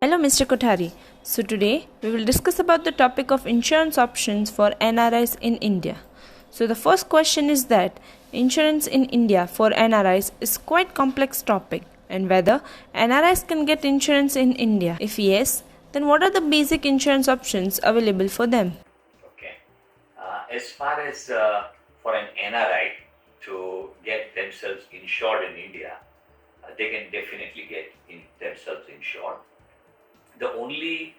Hello, Mr. Kothari. So today we will discuss about the topic of insurance options for NRIs in India. So the first question is that insurance in India for NRIs is quite complex topic, and whether NRIs can get insurance in India. If yes, then what are the basic insurance options available for them? Okay. As far as for an NRI to get themselves insured in India, they can definitely get themselves insured. The only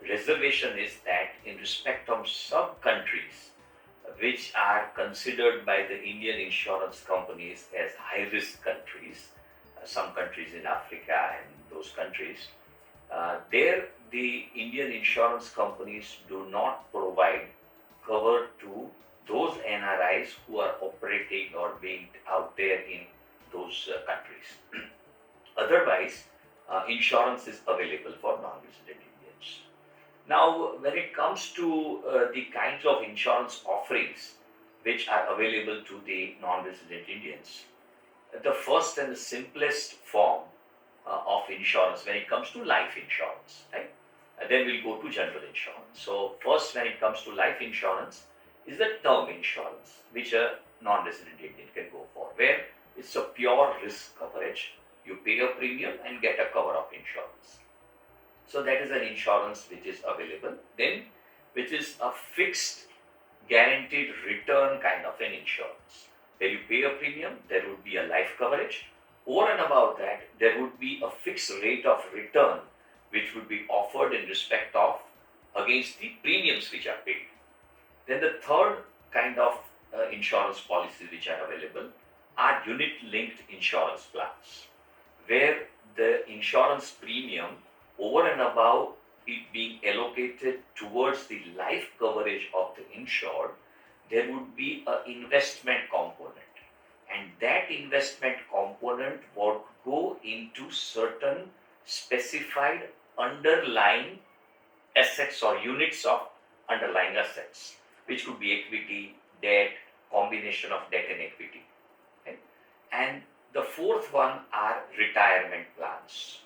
reservation is that in respect of some countries which are considered by the Indian insurance companies as high-risk countries, some countries in Africa and those countries, there the Indian insurance companies do not provide cover to those NRIs who are operating or being out there in those countries. Otherwise, insurance is available for non-resident Indians. Now, when it comes to the kinds of insurance offerings which are available to the non-resident Indians, the first and the simplest form of insurance when it comes to life insurance, right? Then we'll go to general insurance. So first, when it comes to life insurance, is the term insurance, which a non-resident Indian can go for, where it's a pure risk coverage. You pay a premium and get a cover of insurance. So that is an insurance which is available. Then, which is a fixed guaranteed return kind of an insurance, where you pay a premium, there would be a life coverage. Over and above that, there would be a fixed rate of return which would be offered in respect of against the premiums which are paid. Then the third kind of insurance policies which are available are unit-linked insurance plans, where the insurance premium over and above it being allocated towards the life coverage of the insured, there would be an investment component, and that investment component would go into certain specified underlying assets or units of underlying assets, which could be equity, debt, combination of debt and equity. Okay? And the fourth one are retirement plans.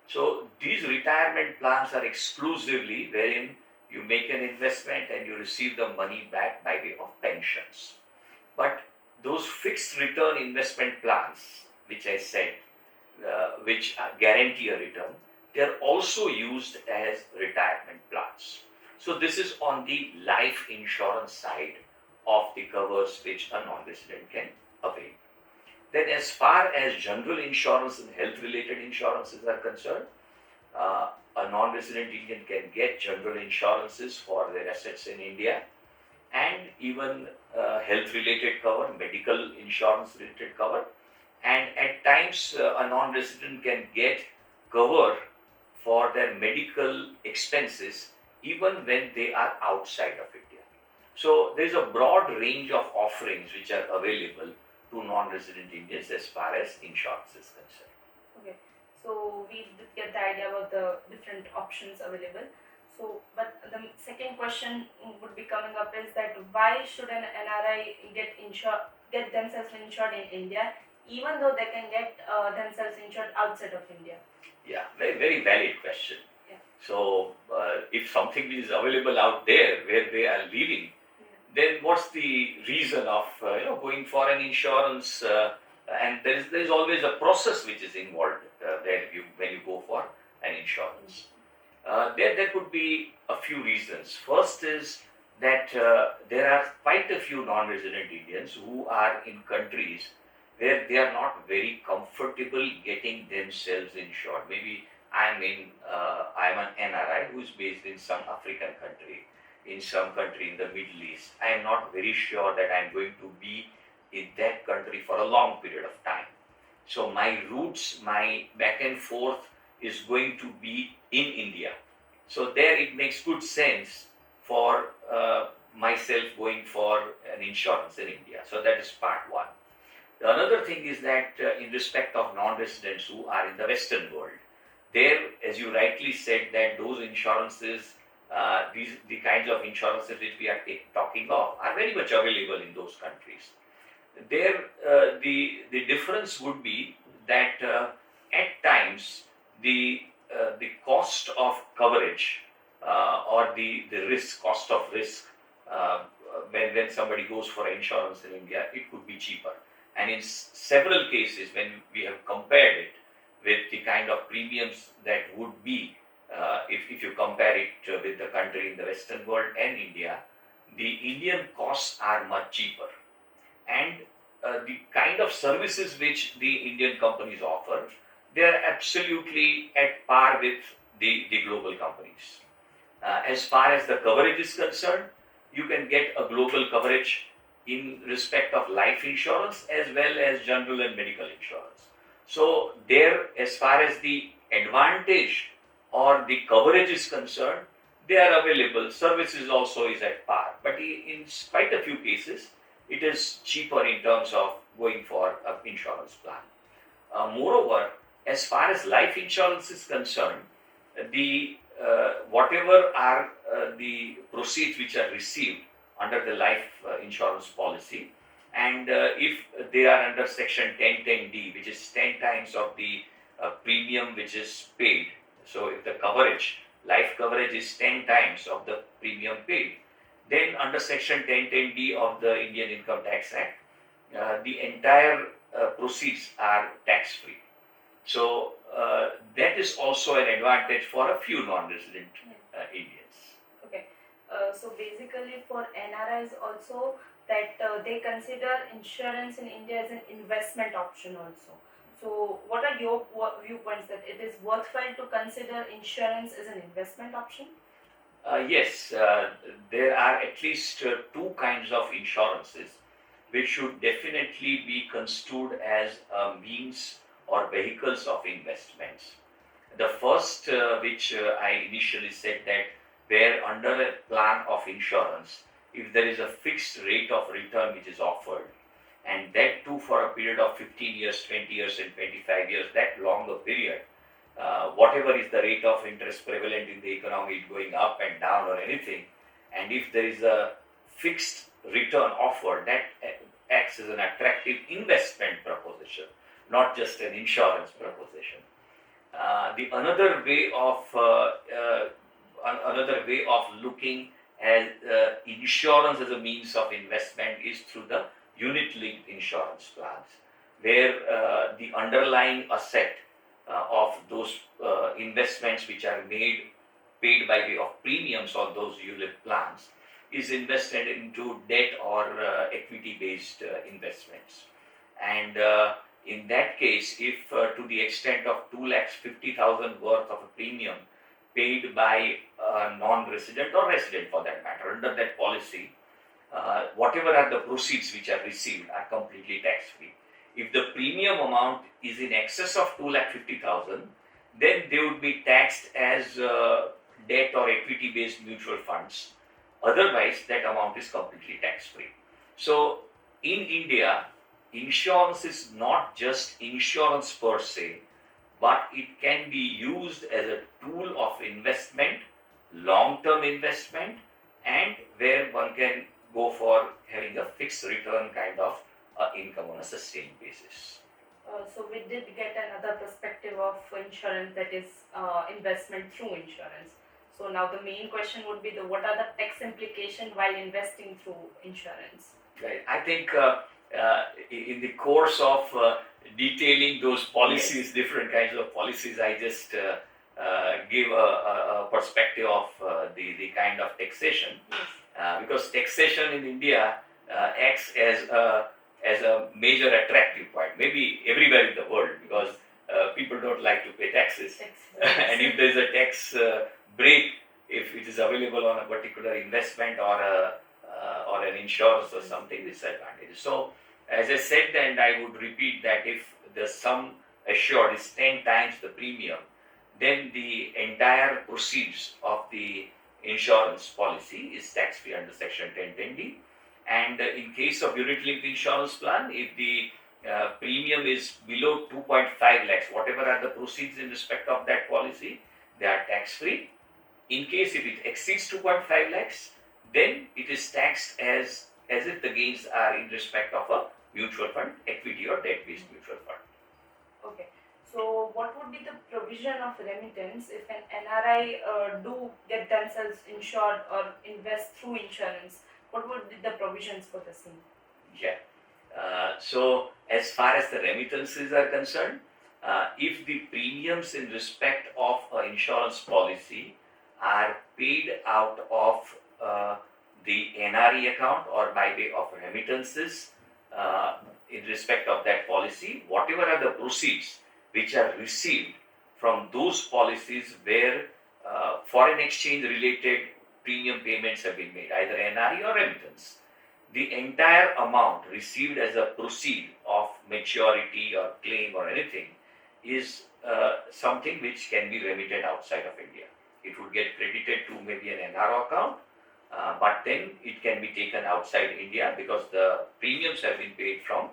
So these retirement plans are exclusively wherein you make an investment and you receive the money back by way of pensions. But those fixed return investment plans, which I said, which guarantee a return, they are also used as retirement plans. So this is on the life insurance side of the covers which a non-resident can avail. Then as far as general insurance and health-related insurances are concerned, a non-resident Indian can get general insurances for their assets in India, and even health-related cover, medical insurance-related cover, and at times a non-resident can get cover for their medical expenses even when they are outside of India. So there is a broad range of offerings which are available to non-resident Indians as far as insurance is concerned. Okay, so we did get the idea about the different options available. So, but the second question would be coming up is that why should an NRI get themselves insured in India, even though they can get themselves insured outside of India? Yeah, very, very valid question. Yeah. So, if something is available out there where they are living, then what's the reason of going for an insurance? And there is always a process which is involved when you go for an insurance. There could be a few reasons. First is that there are quite a few non-resident Indians who are in countries where they are not very comfortable getting themselves insured. Maybe I'm an NRI who is based in some African country, in some country in the Middle East. I am not very sure that I'm going to be in that country for a long period of time. So my roots, my back and forth is going to be in India. So there it makes good sense for myself going for an insurance in India. So that is part one. The another thing is that in respect of non-residents who are in the Western world, there, as you rightly said, that those insurances, the kinds of insurances which we are talking of are very much available in those countries. There, the difference would be that at times the the cost of coverage or the cost of risk when somebody goes for insurance in India, it could be cheaper. And in several cases, when we have compared it with the kind of premiums that would be if you compare it with the country in the Western world and India, the Indian costs are much cheaper. And the kind of services which the Indian companies offer, they are absolutely at par with the global companies. As far as the coverage is concerned, you can get a global coverage in respect of life insurance as well as general and medical insurance. So there, as far as the advantage or the coverage is concerned, they are available. Services also is at par. But in quite a few cases, it is cheaper in terms of going for an insurance plan. Moreover, as far as life insurance is concerned, the whatever are the proceeds which are received under the life insurance policy, and if they are under section 1010D, which is 10 times of the premium which is paid, so if the life coverage is 10 times of the premium paid, then under section 1010D of the Indian Income Tax Act, the entire proceeds are tax free. So that is also an advantage for a few non-resident Indians. Okay. So basically for NRIs also, that they consider insurance in India as an investment option also. So what are your viewpoints that it is worthwhile to consider insurance as an investment option? Yes, there are at least two kinds of insurances which should definitely be construed as means or vehicles of investments. The first, which I initially said, that where under a plan of insurance, if there is a fixed rate of return which is offered, and that too for a period of 15 years, 20 years and 25 years, that longer period, whatever is the rate of interest prevalent in the economy going up and down or anything, and if there is a fixed return offered, that acts as an attractive investment proposition, not just an insurance proposition. The another way of looking at insurance as a means of investment is through the unit-linked insurance plans, where the underlying asset of those investments which are paid by way of premiums on those unit plans is invested into debt or equity-based investments. And in that case, if to the extent of 2,50,000 worth of a premium paid by a non-resident or resident for that matter under that policy, whatever are the proceeds which are received are completely tax-free. If the premium amount is in excess of 2,50,000, then they would be taxed as debt or equity-based mutual funds. Otherwise, that amount is completely tax-free. So, in India, insurance is not just insurance per se, but it can be used as a tool of investment, long-term investment, and where one can go for having a fixed return kind of income on a sustained basis. So we did get another perspective of insurance, that is investment through insurance. So now the main question would be what are the tax implications while investing through insurance? Right. I think in the course of detailing those policies, yes, different kinds of policies, I just give a perspective of the kind of taxation, yes, because taxation in India acts as a major attractive point, maybe everywhere in the world, because people don't like to pay taxes. And if there is a tax break, if it is available on a particular investment or an insurance or something, this advantage. So, as I said, and I would repeat that if the sum assured is 10 times the premium, then the entire proceeds of the insurance policy is tax-free under section 1010D. And in case of unit-linked insurance plan, if the premium is below 2.5 lakhs, whatever are the proceeds in respect of that policy, they are tax-free. In case if it exceeds 2.5 lakhs, then it is taxed as if the gains are in respect of a mutual fund, equity or debt-based mutual fund. Okay. So, what would be the provision of remittance if an NRI do get themselves insured or invest through insurance? What would be the provisions for the same? Yeah. So, as far as the remittances are concerned, if the premiums in respect of an insurance policy are paid out of the NRE account or by way of remittances in respect of that policy, whatever are the proceeds which are received from those policies where foreign exchange related premium payments have been made, either NRE or remittance, the entire amount received as a proceed of maturity or claim or anything is something which can be remitted outside of India. It would get credited to maybe an NRO account, but then it can be taken outside India because the premiums have been paid from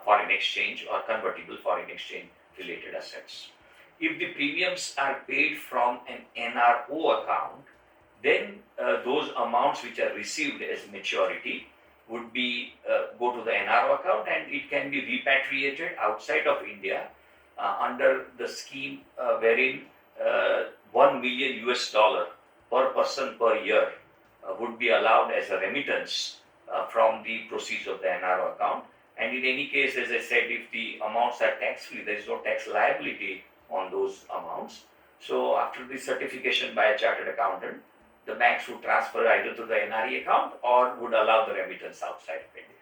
foreign exchange or convertible foreign exchange related assets. If the premiums are paid from an NRO account, then those amounts which are received as maturity would be go to the NRO account and it can be repatriated outside of India under the scheme wherein 1 million US dollar per person per year would be allowed as a remittance from the proceeds of the NRO account. And in any case, as I said, if the amounts are tax free, there is no tax liability on those amounts. So after the certification by a chartered accountant, the banks would transfer either to the NRE account or would allow the remittance outside of India.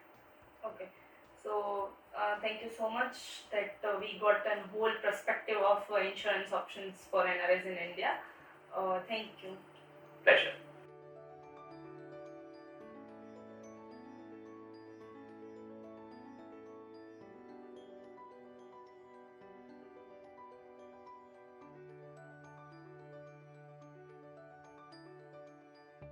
Okay, so thank you so much that we got a whole perspective of insurance options for NRIs in India. Thank you. Pleasure.